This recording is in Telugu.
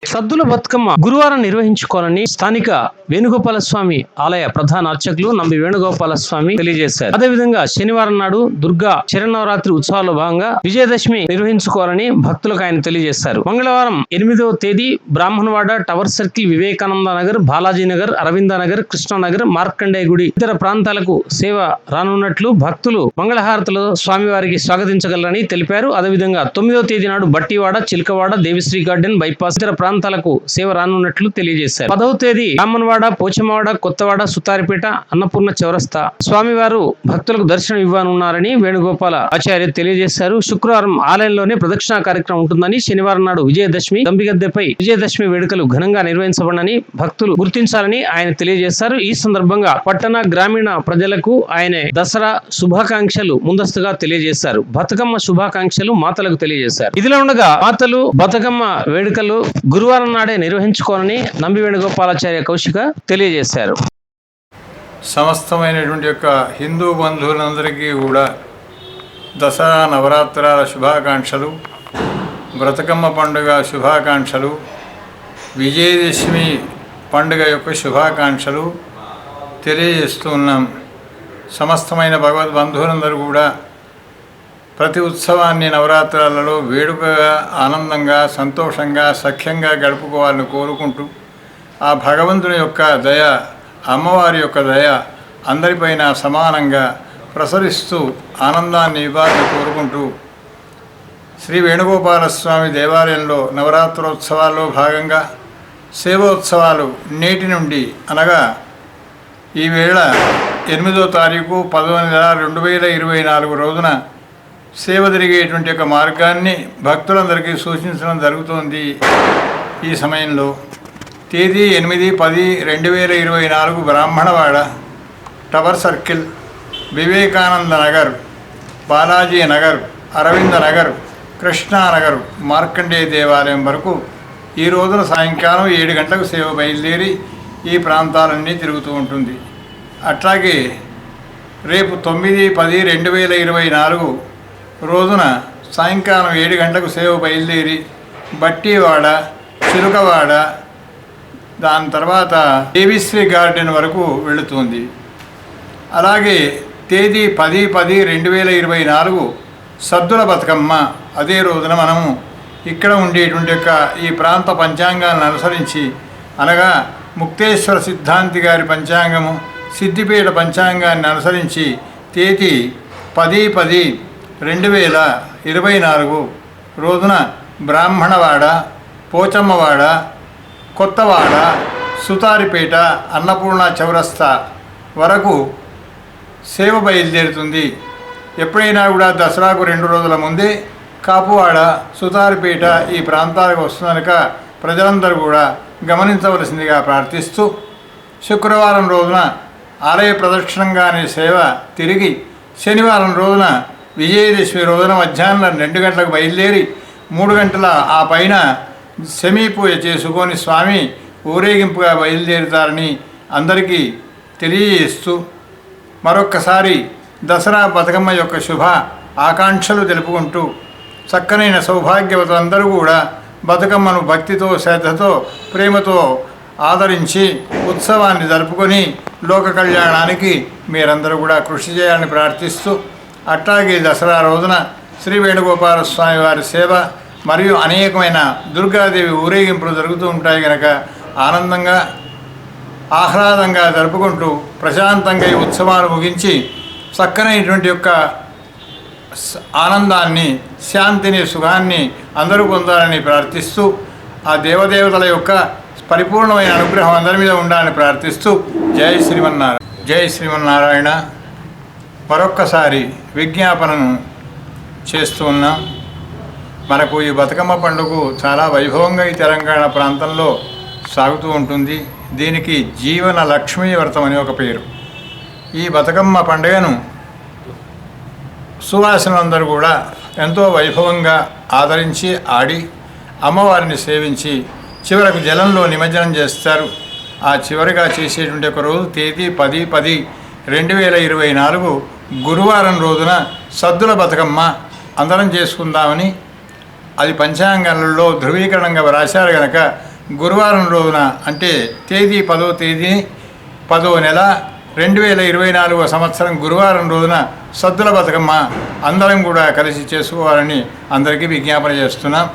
సద్దుల బతుకమ్మ గురువారం నిర్వహించుకోవాలని స్థానిక వేణుగోపాల స్వామి ఆలయ ప్రధాన అర్చకులు నంబి వేణుగోపాల స్వామి తెలియజేశారు. అదేవిధంగా శనివారం నాడు దుర్గా శరన్నవరాత్రి ఉత్సవాల్లో భాగంగా విజయదశమి నిర్వహించుకోవాలని భక్తులకు ఆయన తెలియజేశారు. మంగళవారం 8వ తేదీ బ్రాహ్మణవాడ, టవర్ సర్కిల్, వివేకానంద నగర్, బాలాజీ నగర్, అరవింద నగర్, కృష్ణానగర్, మార్కండేయ గుడి ఇతర ప్రాంతాలకు సేవ రానున్నట్లు భక్తులు మంగళహారతులు స్వామివారికి స్వాగతించగలరని తెలిపారు. అదేవిధంగా 9వ తేదీ నాడు బట్టివాడ, చిలకవాడ, దేవిశ్రీ గార్డెన్, బైపాస్ ఇతర ప్రాంతాలకు సేవ రానున్నట్లు తెలియజేశారు. 10వ తేదీ రామన్వాడ, పోచమ్మవాడ, కొత్తవాడ, సుతారిపేట, అన్నపూర్ణ చౌరస్తా స్వామివారు భక్తులకు దర్శనం ఇవ్వనున్నారని వేణుగోపాల ఆచార్య తెలియజేశారు. శుక్రవారం ఆలయంలోనే ప్రదక్షిణ కార్యక్రమం ఉంటుందని, శనివారం నాడు విజయదశమి గంబిగద్దెపై విజయదశమి వేడుకలు ఘనంగా నిర్వహించబడని భక్తులు గుర్తించాలని ఆయన తెలియజేశారు. ఈ సందర్భంగా పట్టణ గ్రామీణ ప్రజలకు ఆయన దసరా శుభాకాంక్షలు ముందస్తుగా తెలియజేశారు. బతుకమ్మ శుభాకాంక్షలు మాతలకు తెలియజేశారు. ఇదిలా ఉండగా మాతలు బతుకమ్మ వేడుకలు గురువారం నాడే నిర్వహించుకోవాలని నంబి వేణుగోపాలాచార్య కౌశిక తెలియజేశారు. సమస్తమైనటువంటి యొక్క హిందూ బంధువులందరికీ కూడా దసరా నవరాత్రాల శుభాకాంక్షలు, బ్రతకమ్మ పండుగ శుభాకాంక్షలు, విజయదశమి పండుగ యొక్క శుభాకాంక్షలు తెలియజేస్తూ ఉన్నాం. సమస్తమైన భగవద్ బంధువులందరూ కూడా ప్రతి ఉత్సవాన్ని నవరాత్రులలో వేడుకగా, ఆనందంగా, సంతోషంగా, సఖ్యంగా గడుపుకోవాలని కోరుకుంటూ ఆ భగవంతుని యొక్క దయ, అమ్మవారి యొక్క దయ అందరిపైన సమానంగా ప్రసరిస్తూ ఆనందాన్ని ఇవ్వాలని కోరుకుంటూ శ్రీ వేణుగోపాలస్వామి దేవాలయంలో నవరాత్రోత్సవాల్లో భాగంగా సేవోత్సవాలు నేటి నుండి అనగా ఈవేళ 8వ తారీఖు 10వ నెల 2024 రోజున సేవ జరిగేటువంటి యొక్క మార్గాన్ని భక్తులందరికీ సూచించడం జరుగుతోంది. ఈ సమయంలో తేదీ 8-10-2024 బ్రాహ్మణవాడ, టవర్ సర్కిల్, వివేకానంద నగర్, బాలాజీ నగర్, అరవింద నగర్, కృష్ణానగర్, మార్కండేయ దేవాలయం వరకు ఈ రోజున సాయంకాలం 7 గంటలకు సేవ బయలుదేరి ఈ ప్రాంతాలన్నీ తిరుగుతూ ఉంటుంది. అట్లాగే రేపు 9-10-2024 రోజున సాయంకాలం 7 గంటలకు సేవ బయలుదేరి బట్టివాడ, చిలుకవాడ, దాని తర్వాత దేవిశ్రీ గార్డెన్ వరకు వెళుతుంది. అలాగే తేదీ 10-10-2024 సద్దుల బతుకమ్మ అదే రోజున మనము ఇక్కడ ఉండేటువంటి యొక్క ఈ ప్రాంత పంచాంగాలను అనుసరించి అనగా ముక్తేశ్వర సిద్ధాంతి గారి పంచాంగము, సిద్దిపేట పంచాంగాన్ని అనుసరించి తేదీ 10-10-2024 రోజున బ్రాహ్మణవాడ, పోచమ్మవాడ, కొత్తవాడ, సుతారిపేట, అన్నపూర్ణ చౌరస్తా వరకు సేవ బయలుదేరుతుంది. ఎప్పుడైనా కూడా దసరాకు 2 రోజుల ముందే కాపువాడ, సుతారిపేట ఈ ప్రాంతాలకు వస్తున్నక ప్రజలందరూ కూడా గమనించవలసిందిగా ప్రార్థిస్తూ శుక్రవారం రోజున ఆలయ ప్రదక్షిణంగానే సేవ తిరిగి శనివారం రోజున విజయదశమి రోజున మధ్యాహ్నం 2 గంటలకు బయలుదేరి 3 గంటల ఆ పైన శమీ పూజ చేసుకొని స్వామి ఊరేగింపుగా బయలుదేరుతారని అందరికీ తెలియజేస్తూ మరొక్కసారి దసరా బతుకమ్మ యొక్క శుభ ఆకాంక్షలు తెలుపుకుంటూ చక్కనైన సౌభాగ్యవతులందరూ కూడా బతుకమ్మను భక్తితో, శ్రద్ధతో, ప్రేమతో ఆదరించి ఉత్సవాన్ని జరుపుకొని లోక కళ్యాణానికి మీరందరూ కూడా కృషి చేయాలని ప్రార్థిస్తూ అట్లాగే దసరా రోజున శ్రీ వేణుగోపాల స్వామి వారి సేవ మరియు అనేకమైన దుర్గాదేవి ఊరేగింపులు జరుగుతూ ఉంటాయి కనుక ఆనందంగా, ఆహ్లాదంగా జరుపుకుంటూ ప్రశాంతంగా ఈ ఉత్సవాలు ముగించి చక్కనైనటువంటి యొక్క ఆనందాన్ని, శాంతిని, సుఖాన్ని అందరూ పొందాలని ప్రార్థిస్తూ ఆ దేవదేవతల యొక్క పరిపూర్ణమైన అనుగ్రహం అందరి మీద ఉండాలని ప్రార్థిస్తూ జై శ్రీమన్నారాయణ. జై శ్రీమన్నారాయణ. మరొక్కసారి విజ్ఞాపనను చేస్తూ ఉన్నాం. మనకు ఈ బతుకమ్మ పండుగ చాలా వైభవంగా ఈ తెలంగాణ ప్రాంతంలో సాగుతూ ఉంటుంది. దీనికి జీవన లక్ష్మీ వ్రతం అని ఒక పేరు. ఈ బతుకమ్మ పండుగను సువాసనందరూ కూడా ఎంతో వైభవంగా ఆదరించి ఆడి అమ్మవారిని సేవించి చివరకు జలంలో నిమజ్జనం చేస్తారు. ఆ చివరిగా చేసేటువంటి ఒక రోజు తేదీ 10-10-2024 గురువారం రోజున సద్దుల బతుకమ్మ అందరం చేసుకుందామని అది పంచాంగాలలో ధృవీకరణంగా రాశారు కనుక గురువారం రోజున అంటే తేదీ 10వ తేదీ 10వ నెల 2024 సంవత్సరం గురువారం రోజున సద్దుల బతుకమ్మ అందరం కూడా కలిసి చేసుకోవాలని అందరికీ విజ్ఞాపన చేస్తున్నాం.